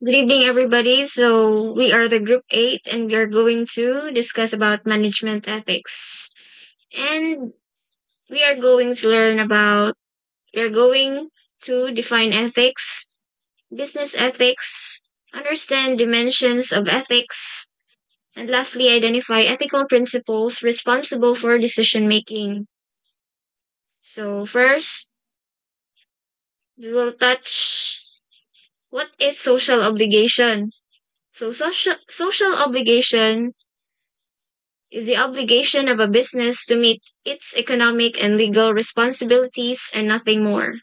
Good evening, everybody. So we are the group 8 and we are going to discuss about management ethics. And we are going to we are going to define ethics, business ethics, understand dimensions of ethics, and lastly, identify ethical principles responsible for decision making. So first, we will touch what is social obligation. So social obligation is the obligation of a business to meet its economic and legal responsibilities and nothing more.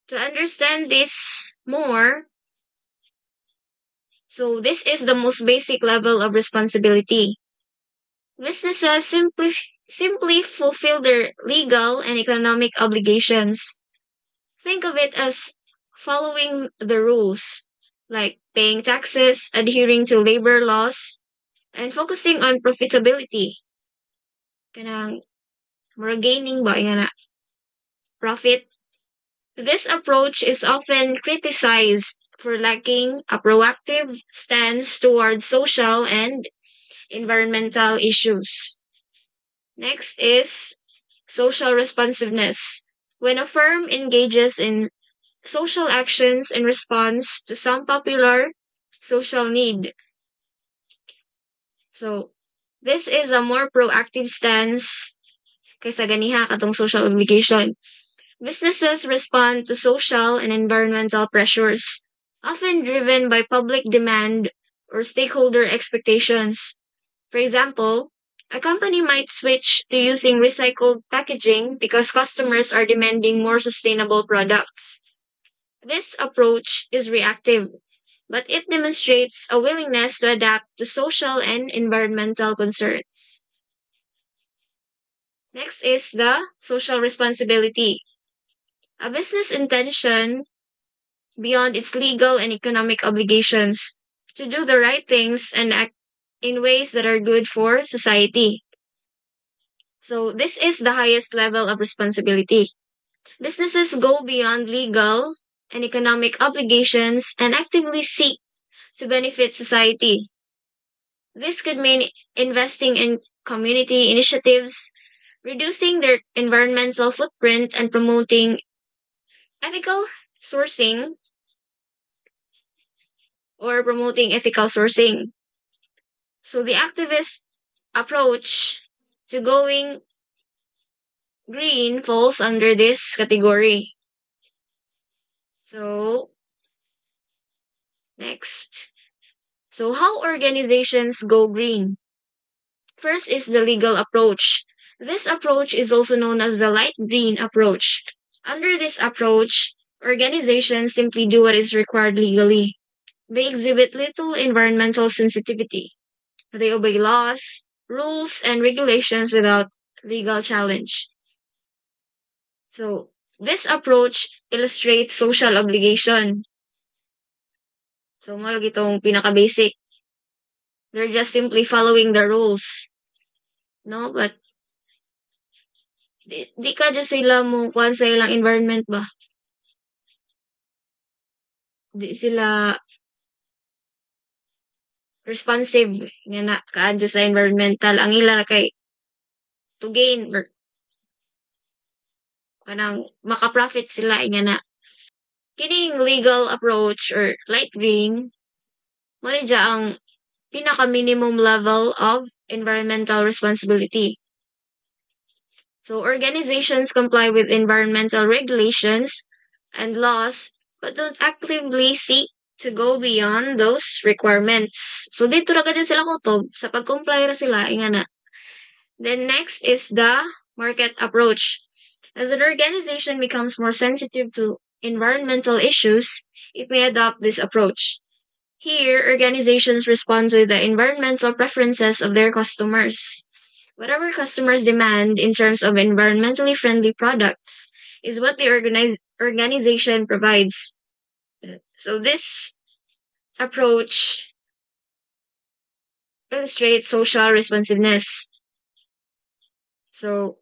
To understand this more, this is the most basic level of responsibility. Businesses simply fulfill their legal and economic obligations. Think of it as following the rules, like paying taxes, adhering to labor laws, and focusing on profitability. Kanang gaining ba nga na profit. This approach is often criticized for lacking a proactive stance towards social and environmental issues. Next is social responsiveness. When a firm engages in social actions in response to some popular social need. So, this is a more proactive stance kaysa ganiha katong social obligation. Businesses respond to social and environmental pressures, often driven by public demand or stakeholder expectations. For example, a company might switch to using recycled packaging because customers are demanding more sustainable products. This approach is reactive, but it demonstrates a willingness to adapt to social and environmental concerns. Next is the social responsibility. A business intention beyond its legal and economic obligations to do the right things and act in ways that are good for society. So, this is the highest level of responsibility. Businesses go beyond legal and economic obligations and actively seek to benefit society. This could mean investing in community initiatives, reducing their environmental footprint, and promoting ethical sourcing ethical sourcing. So the activist approach to going green falls under this category. So next. So how organizations go green? First is the legal approach. This approach is also known as the light green approach. Under this approach, organizations simply do what is required legally. They exhibit little environmental sensitivity. They obey laws, rules, and regulations without legal challenge. So, this approach illustrates social obligation. So, mo itong pinaka-basic. They're just simply following the rules. No? But, di ka dyan sila mo kuhan sa ilang environment ba? Di sila responsive nga na kaadyo sa environmental. Ang ila na kay to gain or kanang maka-profit sila nga na. Kining legal approach or light green, manidya ang pinaka-minimum level of environmental responsibility. So organizations comply with environmental regulations and laws but don't actively seek to go beyond those requirements. So dito ra gid sila kutob sa pag-comply ra sila inga na. Then next is the market approach. As an organization becomes more sensitive to environmental issues, it may adopt this approach. Here, organizations respond to the environmental preferences of their customers. Whatever customers demand in terms of environmentally friendly products is what the organization provides. So this approach illustrates social responsiveness. So,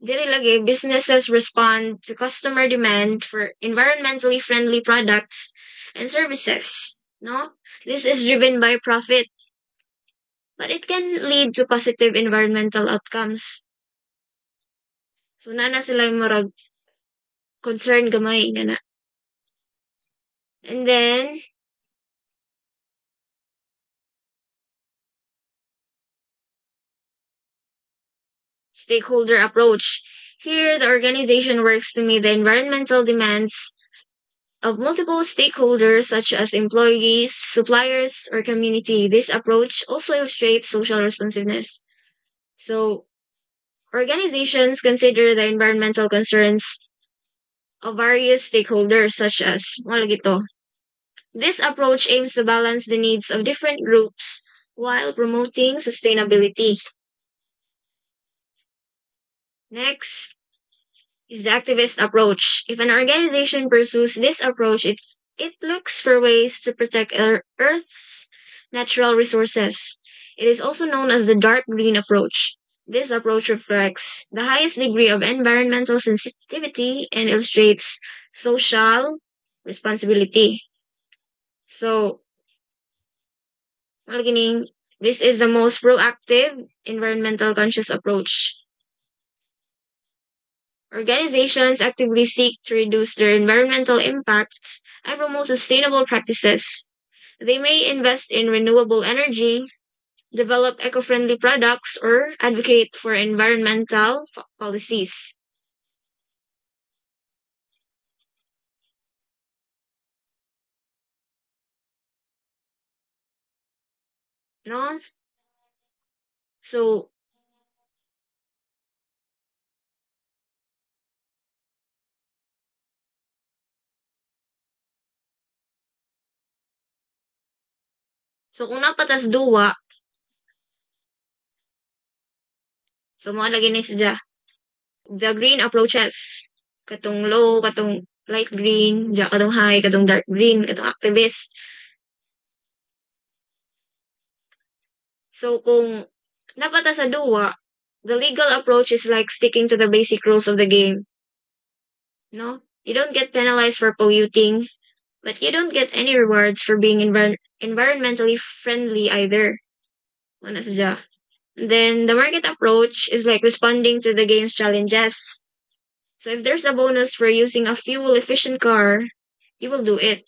diri lagi, businesses respond to customer demand for environmentally friendly products and services, no? This is driven by profit, but it can lead to positive environmental outcomes. So nana sila yung murag concern gamay nga na. And then stakeholder approach. Here, the organization works to meet the environmental demands of multiple stakeholders such as employees, suppliers, or community. This approach also illustrates social responsiveness. So, organizations consider the environmental concerns of various stakeholders such as this approach aims to balance the needs of different groups while promoting sustainability. Next is the activist approach. If an organization pursues this approach, it looks for ways to protect Earth's natural resources. It is also known as the dark green approach. This approach reflects the highest degree of environmental sensitivity and illustrates social responsibility. So, this is the most proactive, environmental conscious approach. Organizations actively seek to reduce their environmental impacts and promote sustainable practices. They may invest in renewable energy, develop eco-friendly products, or advocate for environmental policies. No? So, kung napatas duwa, so mga lagi ni siya. The green approaches. Katong low, katong light green, diya katong high, katong dark green, katong activist. So kung napata sa duwa, the legal approach is like sticking to the basic rules of the game. No? You don't get penalized for polluting, but you don't get any rewards for being environmentally friendly either. Wala sadya. Then the market approach is like responding to the game's challenges. So if there's a bonus for using a fuel-efficient car, you will do it.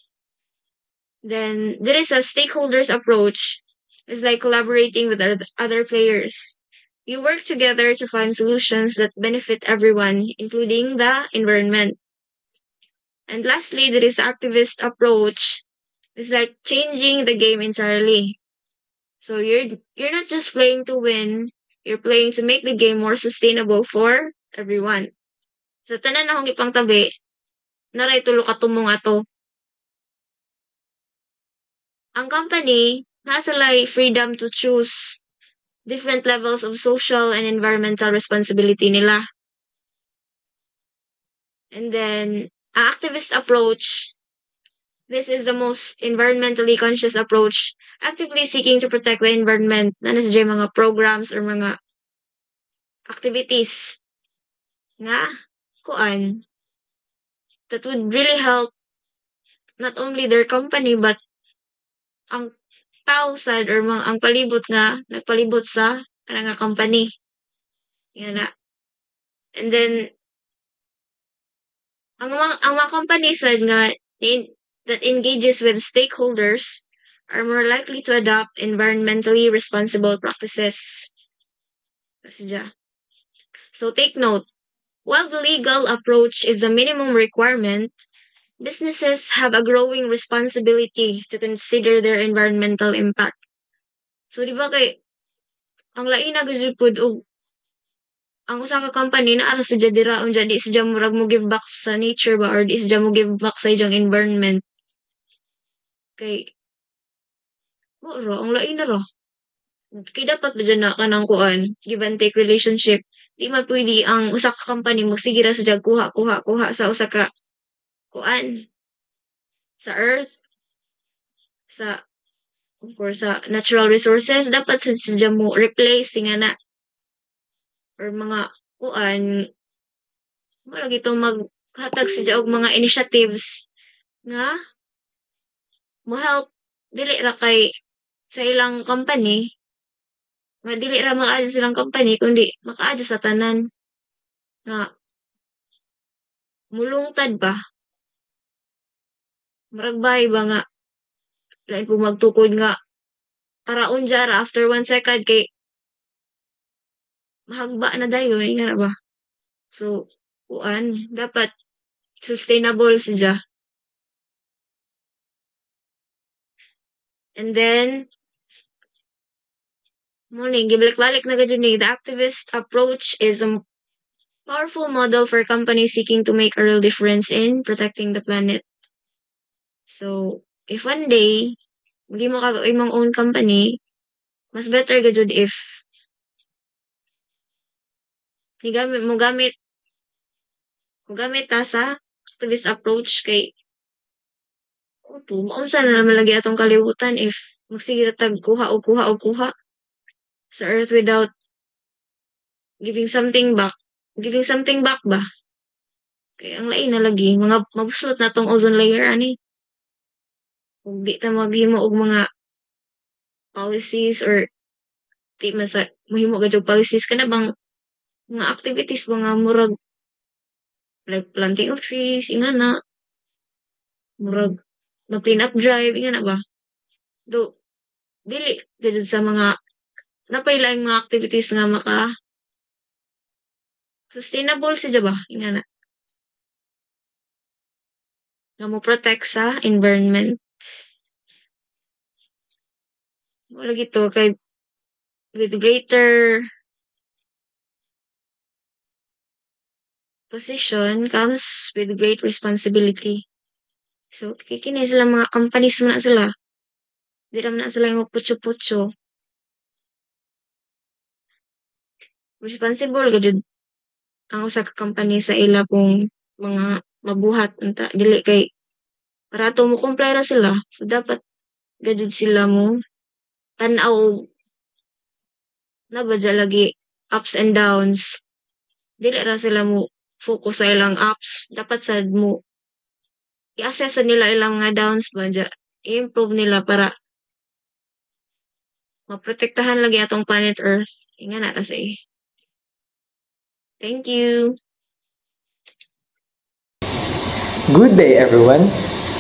Then there is a stakeholders approach. It's like collaborating with other players. You work together to find solutions that benefit everyone, including the environment. And lastly, there is the activist approach. It's like changing the game entirely. So you're not just playing to win, you're playing to make the game more sustainable for everyone. Sa tanan akong ipang tabi, naray tulo ka tumong ato. Ang company, nasa lay freedom to choose different levels of social and environmental responsibility nila. And then, activist approach, this is the most environmentally conscious approach, actively seeking to protect the environment, na nasa mga programs or mga activities nga kuan that would really help not only their company but ang tao sad or mga ang palibot nga nagpalibot sa kanang nga company. Yan na. And then ang mga company sad nga that engages with stakeholders are more likely to adopt environmentally responsible practices. So take note, while the legal approach is the minimum requirement, businesses have a growing responsibility to consider their environmental impact. So di ba kay ang lain na gyud pud og ang usa ka company na ara sa diraon dya di sa murag mo give back sa nature ba or di sa mo give back sa iyang environment. Kay ro ang lain na ra. Kay dapat ba dyan na kanang kuan, give and take relationship. Di man pwede ang usa ka company magsige ra sa kuha sa usa ka kuan sa earth sa of course sa natural resources dapat sa mo replace nga na or mga kuan wala gito maghatag sa og mga initiatives nga mo-help dili ra kay sa ilang company, nga dili ra makaadyo silang company kundi makaadyo sa tanan nga mulungtad ba, murag bahay ba nga lain po magtukod nga paraon dyan after 1 second kay mahagba na dayon nga na ba. So dapat sustainable siya. And then morning, gibalik-balik na gadyo ni, the activist approach is a powerful model for companies seeking to make a real difference in protecting the planet. So, if one day, hindi mo kagawin mong own company, mas better gadyo if mo gamit ta sa activist approach kay maunsa na naman lagi atong kalibutan if magsigil tag kuha o kuha sa earth without giving something back. Giving something back ba? Kaya ang lain na lagi, mga mabuslot na tong ozone layer, ani. Kung di ta maghimo og mga policies or di mahimo gadyo policies ka na bang mga activities ba nga murag like planting of trees, inga na. Murag mag-clean up drive, inga na ba? Do, dili gadyo sa mga napailaing mga activities nga maka sustainable siya ba? Inga na. Nga mo protect sa environment. Wala gito kay with greater position comes with great responsibility. So, kikini sila mga companies na sila. Di naman na sila yung putyo-putyo. Responsible gadyo ang usa ka company sa ila pong mga mabuhat unta dili kay para to mo comply ra sila. So dapat gadyo sila mo tan-aw na ba lagi ups and downs. Dili ra sila mo focus sa ilang ups. Dapat sad mo i-assess nila ilang nga downs ba i-improve nila para maprotektahan lagi atong planet Earth. Inga na kasi. Thank you. Good day everyone.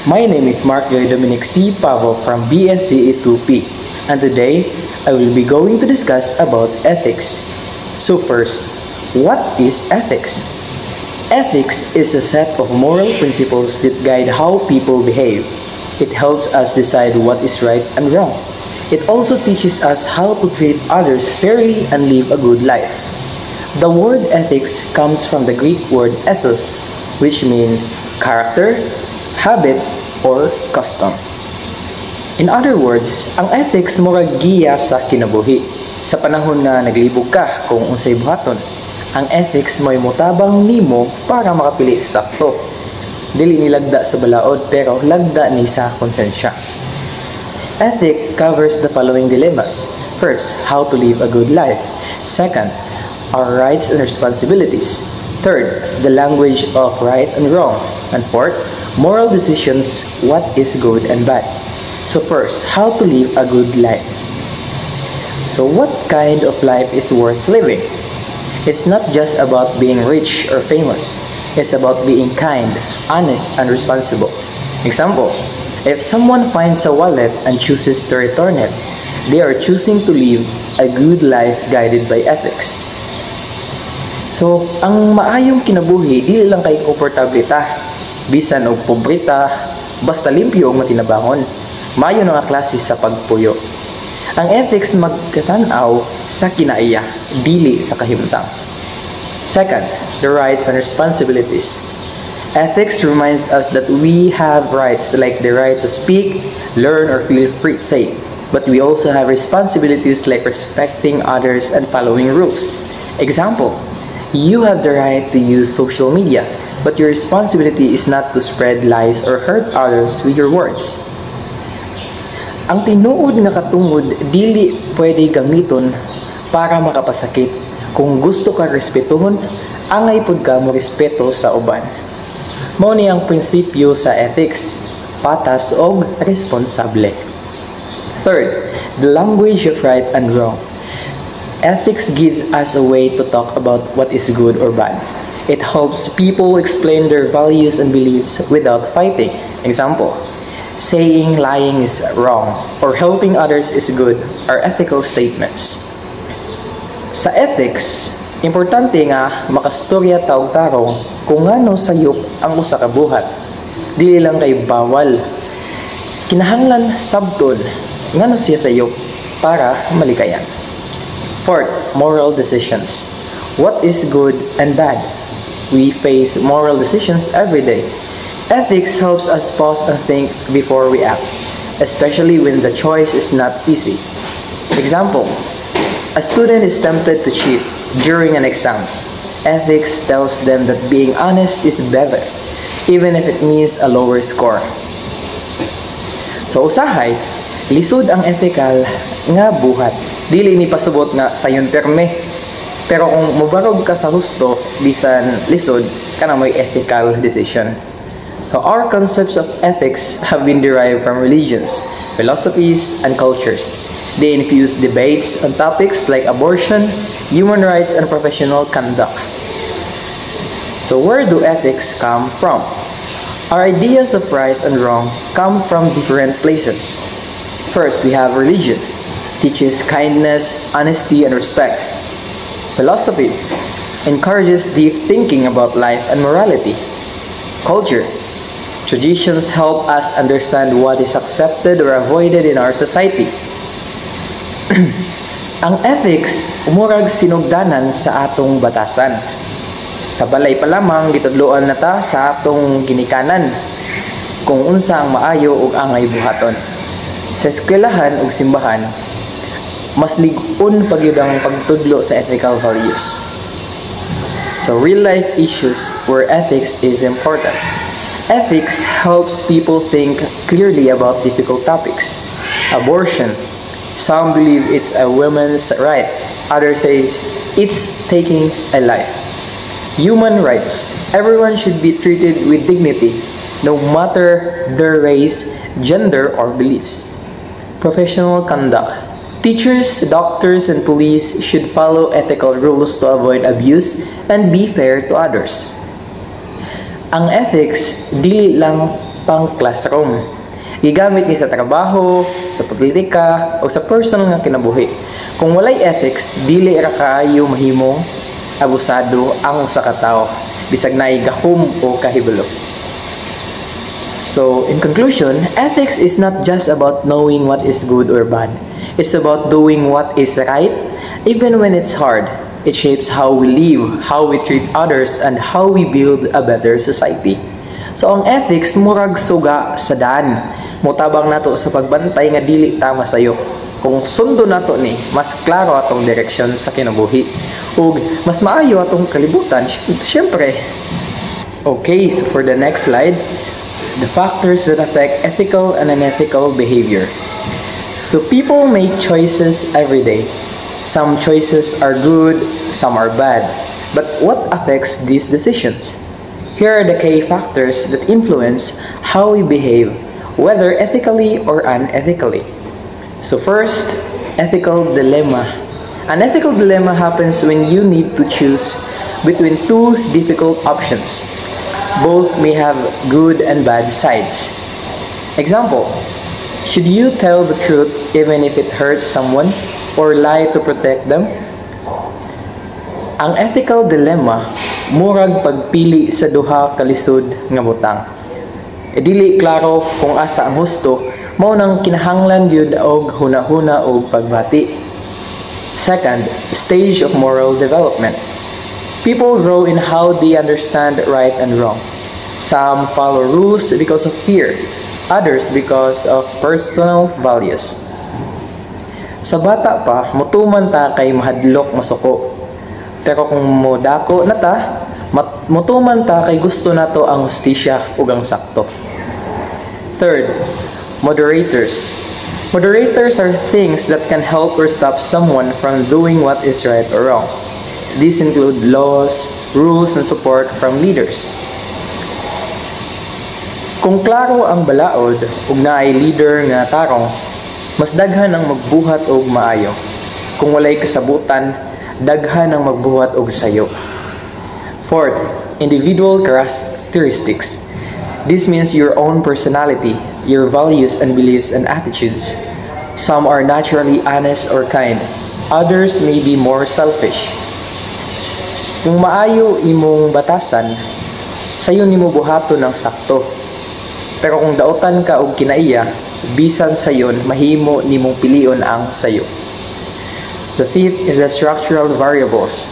My name is Mark Joy Dominic C. Pavo from BSc E2P, and today I will be going to discuss about ethics. So first, what is ethics? Ethics is a set of moral principles that guide how people behave. It helps us decide what is right and wrong. It also teaches us how to treat others fairly and live a good life. The word ethics comes from the Greek word ethos, which means character, habit, or custom. In other words, ang ethics murag giya sa kinabuhi. Sa panahon na naglibog ka kung unsay buhaton, ang ethics mo'y mutabang nimo para makapili sa sakto. Dili ni lagda sa balaod pero lagda ni sa konsensya. Ethic covers the following dilemmas. First, how to live a good life. Second, our rights and responsibilities. Third, the language of right and wrong. And fourth, moral decisions, what is good and bad. So first, how to live a good life. So what kind of life is worth living? It's not just about being rich or famous. It's about being kind, honest, and responsible. Example, if someone finds a wallet and chooses to return it, they are choosing to live a good life guided by ethics. So, ang maayong kinabuhi, dili lang kay komportable ta. Bisan og pobre ta, basta limpyo og matinabangon. Maayo nga klase sa pagpuyo. Ang ethics magkatanaw sa kinaiya, dili sa kahimtang. Second, the rights and responsibilities. Ethics reminds us that we have rights like the right to speak, learn, or feel free, say. But we also have responsibilities like respecting others and following rules. Example, you have the right to use social media, but your responsibility is not to spread lies or hurt others with your words. Ang tinuod nga katungod dili pwede gamiton para makapasakit. Kung gusto ka respetuhon, angay pud ka mo respeto sa uban. Mao ni ang prinsipyo sa ethics. patas o responsable. Third, the language of right and wrong. Ethics gives us a way to talk about what is good or bad. It helps people explain their values and beliefs without fighting. Example, saying lying is wrong or helping others is good are ethical statements. Sa ethics, importante nga makastorya taog tarong kung ngano sayop ang usa ka buhat. Dili lang kay bawal. Kinahanglan sabton ngano siya sayop para malikayan. Fourth, moral decisions. What is good and bad? We face moral decisions every day. Ethics helps us pause and think before we act, especially when the choice is not easy. Example, a student is tempted to cheat during an exam. Ethics tells them that being honest is better, even if it means a lower score. So usahay, lisod ang ethical nga buhat. Dili ni pasubot nga sayon perme. Pero kung mubarog ka sa husto, bisan lisod, ka na may ethical decision. So our concepts of ethics have been derived from religions, philosophies, and cultures. They infuse debates on topics like abortion, human rights, and professional conduct. So where do ethics come from? Our ideas of right and wrong come from different places. First, we have religion. Teaches kindness, honesty, and respect. Philosophy encourages deep thinking about life and morality. Culture. Traditions help us understand what is accepted or avoided in our society. Ang ethics, umurag sinugdanan sa atong batasan. Sa balay pa lamang, gitudloan na ta sa atong ginikanan kung unsa ang maayo ug angay buhaton. Sa eskwelahan ug simbahan, mas lig-on pagyud ang pagtudlo sa ethical values. So real-life issues where ethics is important. Ethics helps people think clearly about difficult topics. Abortion. Some believe it's a woman's right. Others say it's taking a life. Human rights. Everyone should be treated with dignity, no matter their race, gender, or beliefs. Professional conduct. Teachers, doctors, and police should follow ethical rules to avoid abuse and be fair to others. Ang ethics, dili lang pang classroom. Gigamit ni sa trabaho, sa politika, o sa personal nga kinabuhi. Kung walay ethics, dili ra kaayo mahimong abusado ang usa ka tawo, bisag naay gahom o kahibalo. So, in conclusion, ethics is not just about knowing what is good or bad. It's about doing what is right, even when it's hard. It shapes how we live, how we treat others, and how we build a better society. So, ang ethics, murag suga sa daan. Mutabang nato sa pagbantay nga dili tama sayo. Kung sundo nato ni, mas klaro atong direksyon sa kinabuhi. Ug mas maayo atong kalibutan, syempre. Okay, so for the next slide, the factors that affect ethical and unethical behavior. So people make choices every day. Some choices are good, some are bad. But what affects these decisions? Here are the key factors that influence how we behave, whether ethically or unethically. So first, ethical dilemma. An ethical dilemma happens when you need to choose between two difficult options. Both may have good and bad sides. Example, should you tell the truth even if it hurts someone or lie to protect them? Ang ethical dilemma, murag pagpili sa duha ka lisod nga butang. Dili klaro kung asa ang husto, mao nang kinahanglan gyud og hunahuna og pagbati. Second, stage of moral development. People grow in how they understand right and wrong. Some follow rules because of fear, others because of personal values. Sa bata pa, mutuman ta kay mahadlok masuko. Pero kung modako na ta, mutuman ta kay gusto nato ang hustisya ug ang sakto. Third, moderators. Moderators are things that can help or stop someone from doing what is right or wrong. These include laws, rules, and support from leaders. Kung klaro ang balaod ug naay leader nga tarong, mas daghan ang magbuhat og maayo. Kung walay kasabutan, daghan ang magbuhat og sayo. Fourth, individual characteristics. This means your own personality, your values and beliefs and attitudes. Some are naturally honest or kind. Others may be more selfish. Kung maayo imong batasan, sayo nimo buhaton ng sakto. Pero kung dautan ka og kinaiya, bisan sayon mahimo nimong pilion ang sayo. The fifth is the structural variables.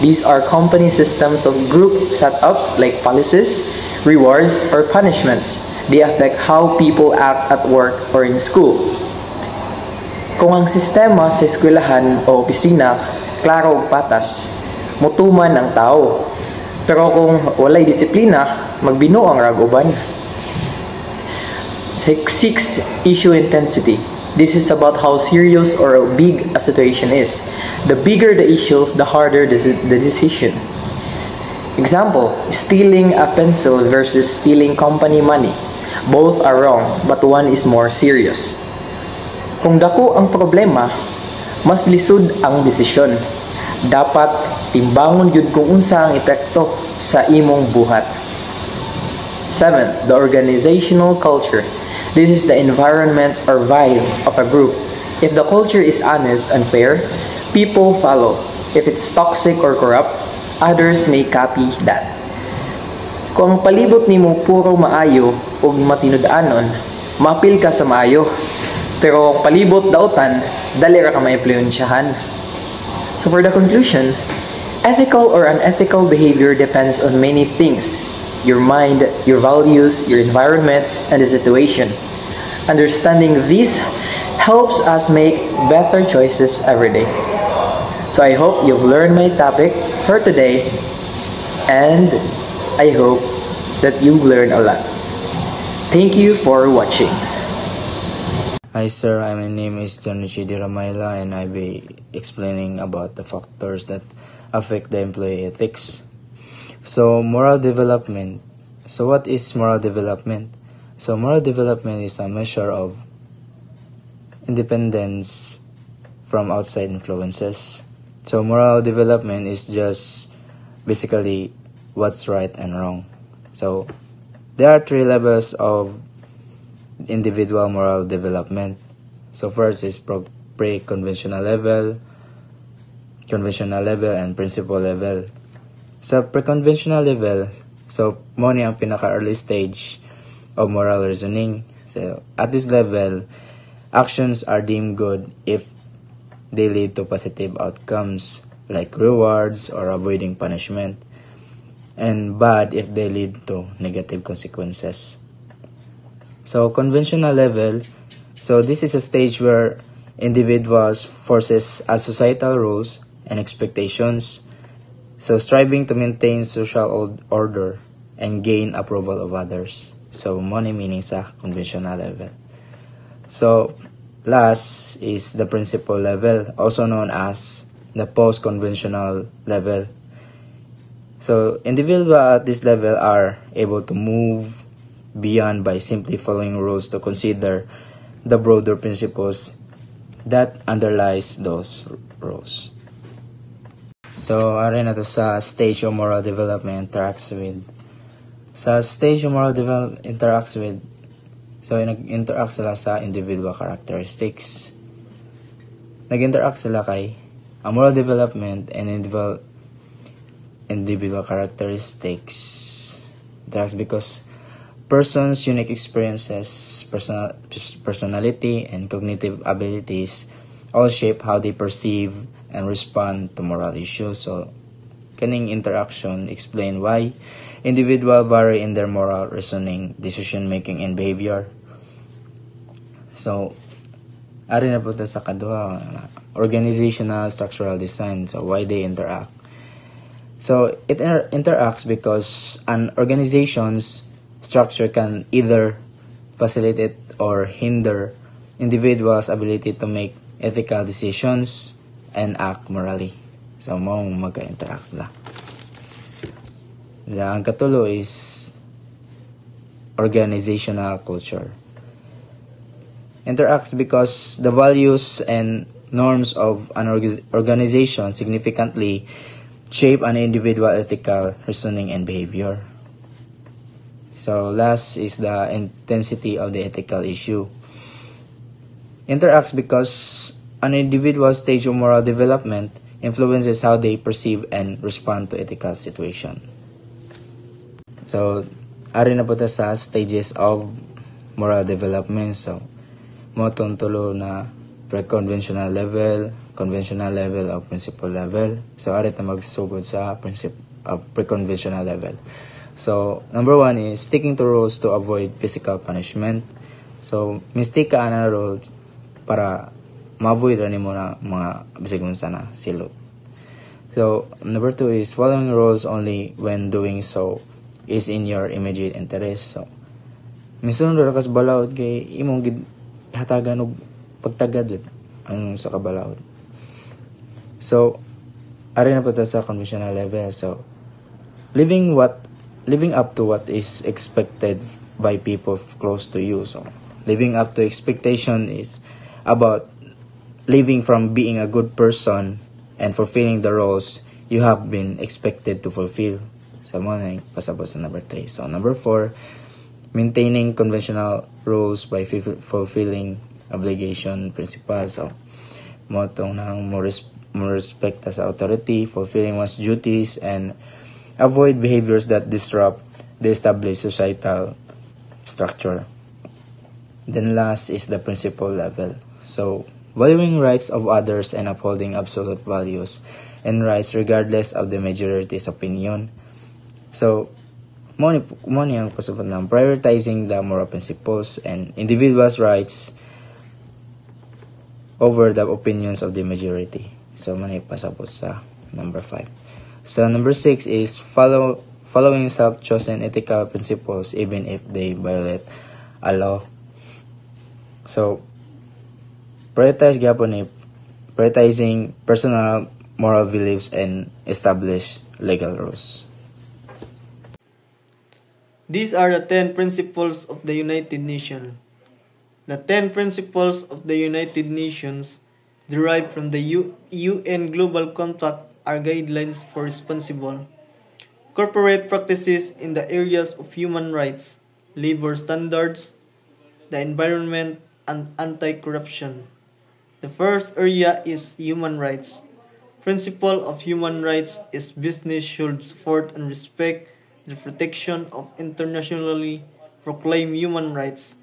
These are company systems of group setups like policies, rewards, or punishments. They affect how people act at work or in school. Kung ang sistema sa eskwelahan o opisina klaro ug patas, mutuman ang tao. Pero kung walay disiplina, magbinuang rag uban. 6. Issue intensity. This is about how serious or big a situation is. The bigger the issue, the harder the decision. Example, stealing a pencil versus stealing company money. Both are wrong, but one is more serious. Kung dako ang problema, mas lisod ang desisyon. Dapat timbangon yun kung unsa ang epekto sa imong buhat. 7. The organizational culture. This is the environment or vibe of a group. If the culture is honest and fair, people follow. If it's toxic or corrupt, others may copy that. Kung ang palibot nimo puro maayo ug matinud-anon, mapil ka sa maayo. Pero kung palibot dautan, dali ra ka maimpluwensyahan. So for the conclusion, ethical or unethical behavior depends on many things. Your mind, your values, your environment, and the situation. Understanding these helps us make better choices every day. So I hope you've learned my topic for today, and I hope that you've learned a lot. Thank you for watching. Hi sir, my name is John Richie Ramayla, and I'll be explaining about the factors that affect the employee ethics. So, moral development. So, what is moral development? So, moral development is a measure of independence from outside influences. So, moral development is just basically what's right and wrong. So, there are 3 levels of individual moral development. So, first is pre-conventional level, conventional level, and principle level. Sa pre-conventional level, so mo ni ang pinaka-early stage of moral reasoning. So at this level, actions are deemed good if they lead to positive outcomes like rewards or avoiding punishment, and bad if they lead to negative consequences. So conventional level, so this is a stage where individuals forces as societal rules and expectations. So, striving to maintain social order and gain approval of others. So, money meaning sa conventional level. So, last is the principle level, also known as the post-conventional level. So, individuals at this level are able to move beyond by simply following rules to consider the broader principles that underlies those rules. So, ari na to sa stage of moral development interacts with. Sa stage of moral development interacts with, so nag-interact sila sa individual characteristics. Nag-interact sila kay ang moral development and individual characteristics interacts because person's unique experiences, personality, and cognitive abilities all shape how they perceive and respond to moral issues. So, kaning interaction explain why individual vary in their moral reasoning, decision-making, and behavior. So, ari na po ito sa kaduha, organizational structural design. So, why they interact. So, it interacts because an organization's structure can either facilitate or hinder individuals' ability to make ethical decisions and act morally. So, mong magka-interact sila. Ang katulo is organizational culture. Interacts because the values and norms of an organization significantly shape an individual ethical reasoning and behavior. So last is the intensity of the ethical issue. Interacts because an individual's stage of moral development influences how they perceive and respond to ethical situation. So, ari na po ta sa stages of moral development. So, mo tulo na pre-conventional level, conventional level, o principle level. So, ari ta magsugod sa pre-conventional level. So, number 1 is sticking to rules to avoid physical punishment. So, mistake ka na rule para ma-avoid rin mo na mga bisigun sana silot. So, number 2 is following rules only when doing so is in your immediate interest. So, minsan doon kas balawd kay imong hatagan og pagtagad ang sa kabalawd. So, ari na po ta sa conventional level. So, living up to what is expected by people close to you. So, living up to expectation is about living from being a good person and fulfilling the roles you have been expected to fulfill. So, mo na pasabot sa number 3. So, number 4, maintaining conventional rules by fulfilling obligation principles. So, mo tong nang mo respect sa authority, fulfilling one's duties, and avoid behaviors that disrupt the established societal structure. Then last is the principle level. So, valuing rights of others and upholding absolute values and rights regardless of the majority's opinion. So, mo ni ang pasabot ng prioritizing the moral principles and individuals' rights over the opinions of the majority. So, mo ni pasabot sa number 5. So, number 6 is following self-chosen ethical principles even if they violate a law. So, prioritizing personal moral beliefs and establish legal rules. These are the 10 principles of the United Nations. The 10 principles of the United Nations derived from the UN Global Compact are guidelines for responsible corporate practices in the areas of human rights, labor standards, the environment, and anti-corruption. The first area is human rights. Principle of human rights is business should support and respect the protection of internationally proclaimed human rights.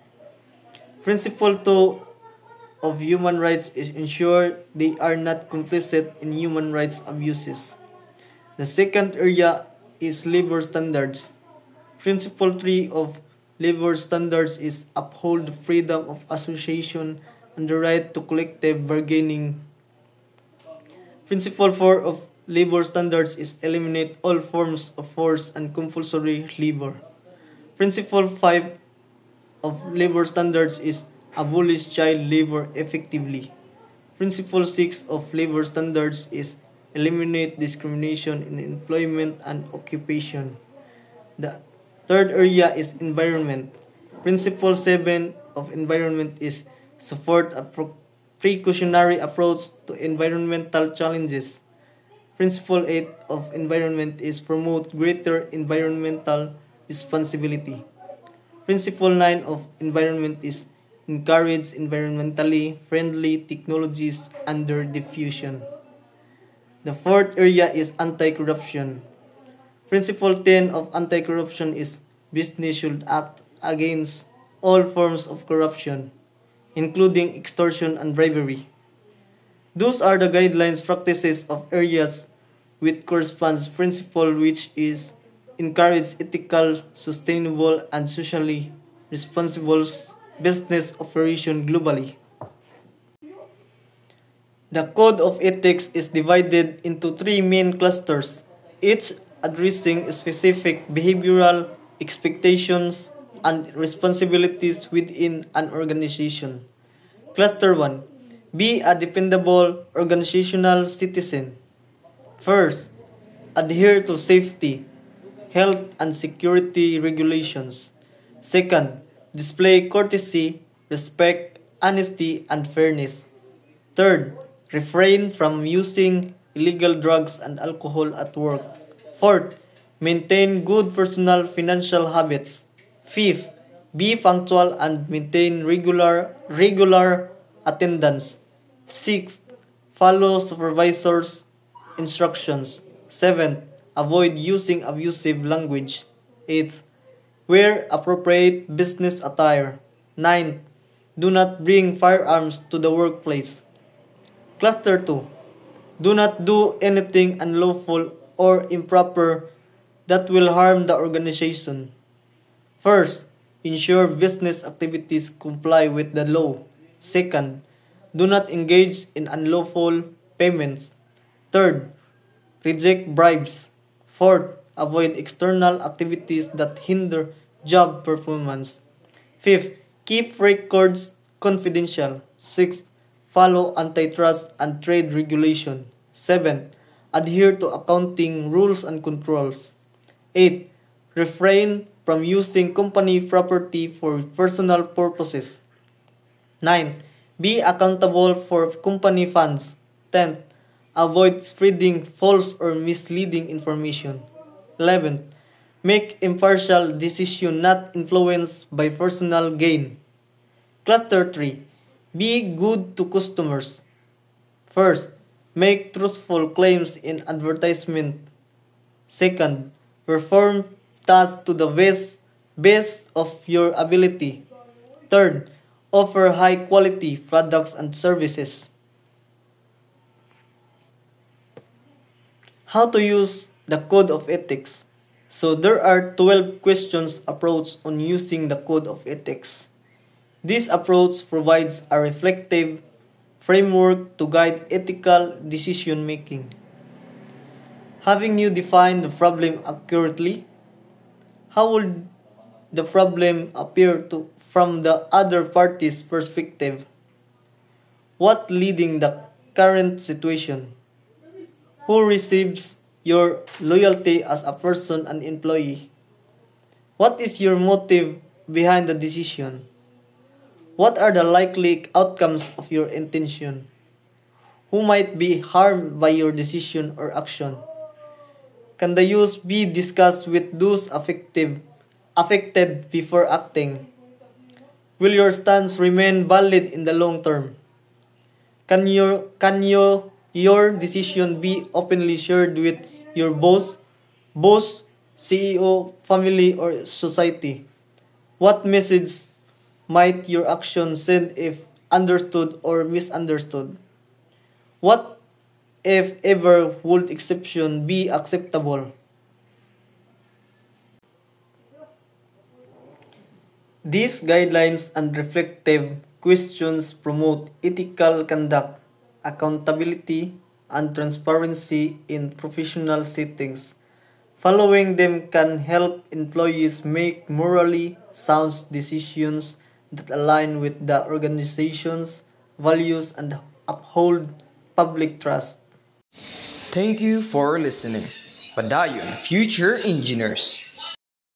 Principle 2 of human rights is ensure they are not complicit in human rights abuses. The second area is labor standards. Principle 3 of labor standards is uphold the freedom of association and the right to collective bargaining. Principle 4 of labor standards is eliminate all forms of forced and compulsory labor. Principle 5 of labor standards is abolish child labor effectively. Principle 6 of labor standards is eliminate discrimination in employment and occupation. The third area is environment. Principle 7 of environment is support a precautionary approach to environmental challenges. Principle 8 of environment is promote greater environmental responsibility. Principle 9 of environment is encourage environmentally friendly technologies under diffusion. The fourth area is anti-corruption. Principle 10 of anti-corruption is business should act against all forms of corruption, including extortion and bribery. Those are the guidelines practices of areas which corresponds principle which is encourage ethical, sustainable, and socially responsible business operation globally. The Code of Ethics is divided into 3 main clusters, each addressing specific behavioral expectations and responsibilities within an organization. Cluster 1. Be a dependable organizational citizen. First, adhere to safety, health, and security regulations. Second, display courtesy, respect, honesty, and fairness. Third, refrain from using illegal drugs and alcohol at work. Fourth, maintain good personal financial habits. Fifth, be punctual and maintain regular attendance. Sixth, follow supervisors' instructions. Seventh, avoid using abusive language. Eighth, wear appropriate business attire. Ninth, do not bring firearms to the workplace. Cluster 2. Do not do anything unlawful or improper that will harm the organization. First, ensure business activities comply with the law. Second, do not engage in unlawful payments. Third, reject bribes. Fourth, avoid external activities that hinder job performance. Fifth, keep records confidential. Sixth, follow antitrust and trade regulation. Seventh, adhere to accounting rules and controls. Eighth, refrain from using company property for personal purposes. Ninth, be accountable for company funds. Tenth, avoid spreading false or misleading information. 11th, make impartial decision not influenced by personal gain. Cluster 3, be good to customers. First, make truthful claims in advertisement. Second, perform tasks to the best of your ability. Third, offer high quality products and services. How to use the Code of Ethics. So there are 12 questions approach on using the Code of Ethics. This approach provides a reflective framework to guide ethical decision making. Having you define the problem accurately, how would the problem appear from the other party's perspective? What leading the current situation? Who receives your loyalty as a person and employee? What is your motive behind the decision? What are the likely outcomes of your intention? Who might be harmed by your decision or action? Can the use be discussed with those affected before acting? Will your stance remain valid in the long term? Can your decision be openly shared with your boss, CEO, family, or society? What message might your action send if understood or misunderstood? What, if ever, would exception be acceptable? These guidelines and reflective questions promote ethical conduct, accountability, and transparency in professional settings. Following them can help employees make morally sound decisions that align with the organization's values and uphold public trust. Thank you for listening. Padayon Future Engineers.